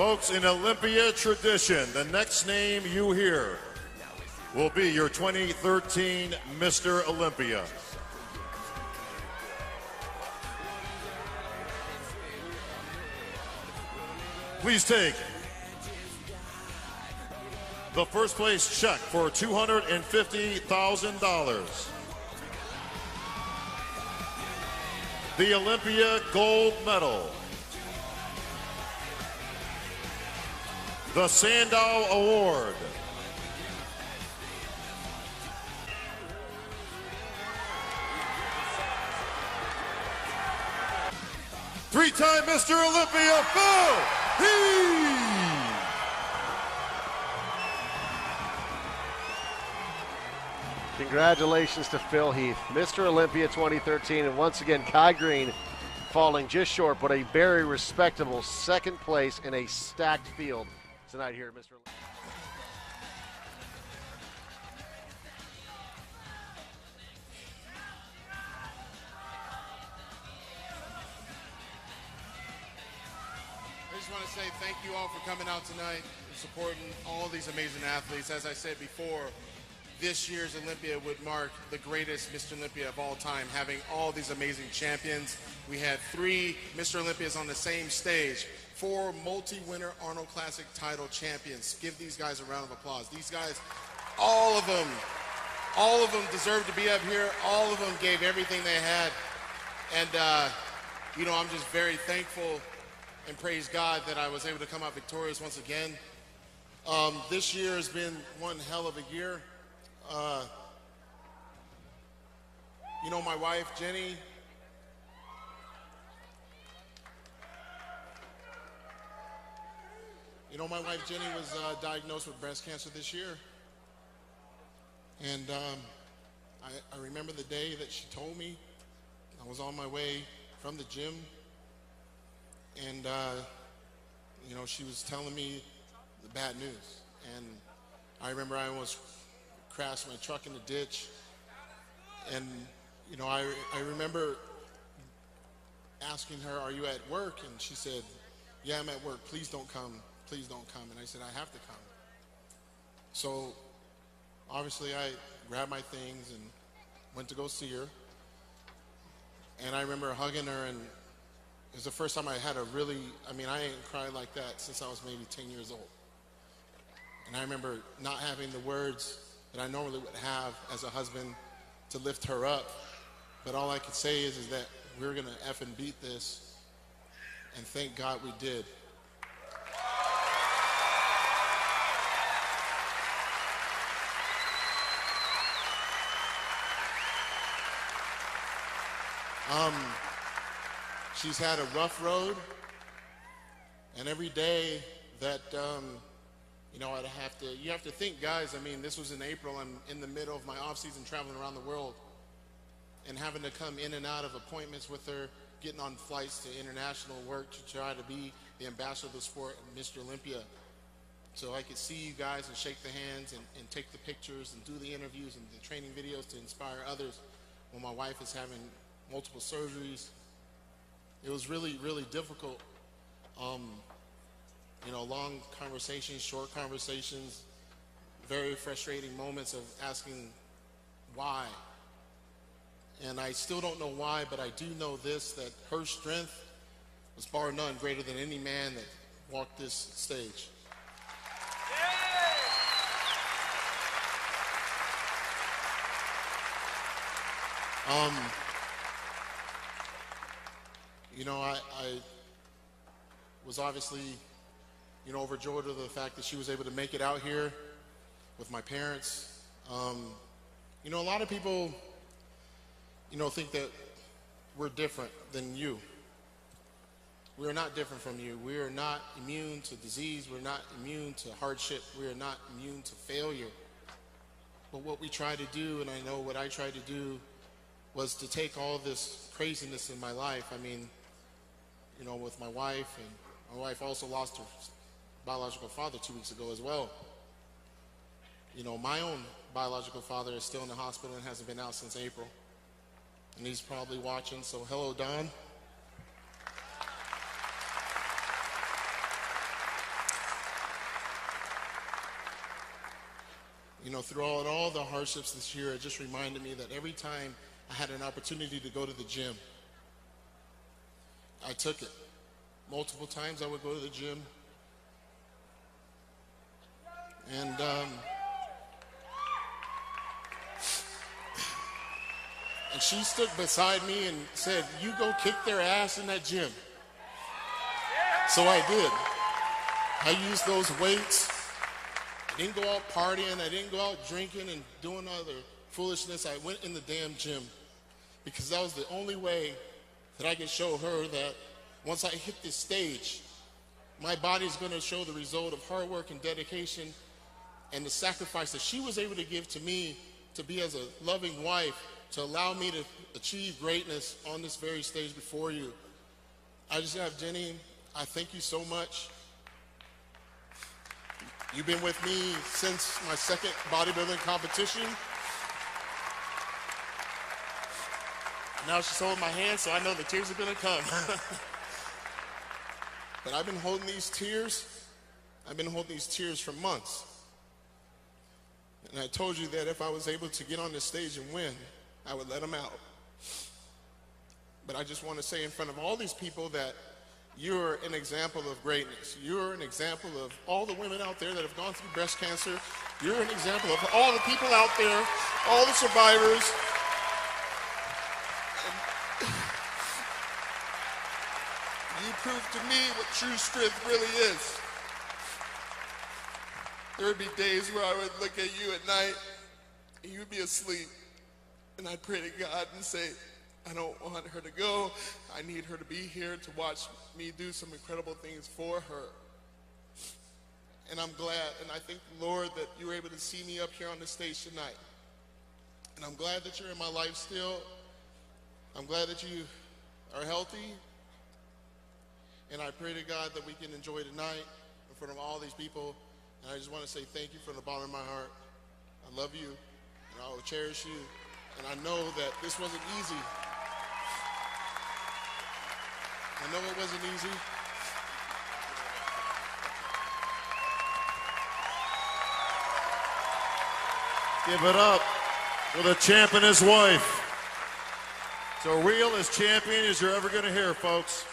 Folks, in Olympia tradition, the next name you hear will be your 2013 Mr. Olympia. Please take the first place check for $250,000. The Olympia Gold Medal. The Sandow Award. Three-time Mr. Olympia, Phil Heath. Congratulations to Phil Heath, Mr. Olympia 2013, and once again, Kai Green falling just short, but a very respectable second place in a stacked field tonight here at Mr. Olympia. I just want to say thank you all for coming out tonight and supporting all these amazing athletes. As I said before, this year's Olympia would mark the greatest Mr. Olympia of all time, having all these amazing champions. We had 3 Mr. Olympias on the same stage, 4 multi-winner Arnold Classic title champions. Give these guys a round of applause. These guys, all of them deserve to be up here. All of them gave everything they had. And, you know, I'm just very thankful and praise God that I was able to come out victorious once again. This year has been one hell of a year. You know, my wife, Jenny, was diagnosed with breast cancer this year. And I remember the day that she told me. I was on my way from the gym, and you know, she was telling me the bad news. And I remember I almost crashed my truck in the ditch. And you know, I remember asking her, "Are you at work?" And she said, "Yeah, I'm at work. Please don't come. Please don't come." And I said, "I have to come." So obviously I grabbed my things and went to go see her. And I remember hugging her, and it was the first time I had a really, I mean, I ain't cried like that since I was maybe 10 years old. And I remember not having the words that I normally would have as a husband to lift her up. But all I could say is that we're gonna effing beat this, and thank God we did. She's had a rough road, and every day that, you know, you have to think, guys, I mean, this was in April. I'm in the middle of my off-season traveling around the world and having to come in and out of appointments with her, getting on flights to international work to try to be the ambassador of the sport and Mr. Olympia. So I could see you guys and shake the hands and take the pictures and do the interviews and the training videos to inspire others when my wife is having multiple surgeries. It was really, really difficult. You know, long conversations, short conversations, very frustrating moments of asking why. And I still don't know why, but I do know this, that her strength was bar none greater than any man that walked this stage. You know, I was obviously, you know, overjoyed with the fact that she was able to make it out here with my parents. You know, a lot of people, you know, think that we're different than you. We are not different from you. We are not immune to disease. We're not immune to hardship. We are not immune to failure. But what we try to do, and I know what I tried to do, was to take all this craziness in my life. I mean, you know, with my wife, and my wife also lost her biological father 2 weeks ago as well. You know, my own biological father is still in the hospital and hasn't been out since April. And he's probably watching, so hello, Don. You know, through all the hardships this year, it just reminded me that every time I had an opportunity to go to the gym, I took it. Multiple times I would go to the gym. And she stood beside me and said, "You go kick their ass in that gym." So I did. I used those weights. I didn't go out partying. I didn't go out drinking and doing other foolishness. I went in the damn gym because that was the only way that I could show her that once I hit this stage, my body's going to show the result of hard work and dedication and the sacrifice that she was able to give to me to be as a loving wife, to allow me to achieve greatness on this very stage before you. I just have, Jenny, I thank you so much. You've been with me since my second bodybuilding competition. Now she's holding my hand, so I know the tears are gonna come. But I've been holding these tears. I've been holding these tears for months. And I told you that if I was able to get on this stage and win, I would let them out. But I just want to say in front of all these people that you're an example of greatness. You're an example of all the women out there that have gone through breast cancer. You're an example of all the people out there, all the survivors. And you proved to me what true strength really is. There would be days where I would look at you at night and you'd be asleep. And I'd pray to God and say, I don't want her to go. I need her to be here to watch me do some incredible things for her. And I'm glad, and I thank the Lord that you were able to see me up here on the stage tonight. And I'm glad that you're in my life still. I'm glad that you are healthy. And I pray to God that we can enjoy tonight in front of all these people. And I just want to say thank you from the bottom of my heart. I love you, and I will cherish you. And I know that this wasn't easy. I know it wasn't easy. Give it up for the champ and his wife. So real as champion as you're ever going to hear, folks.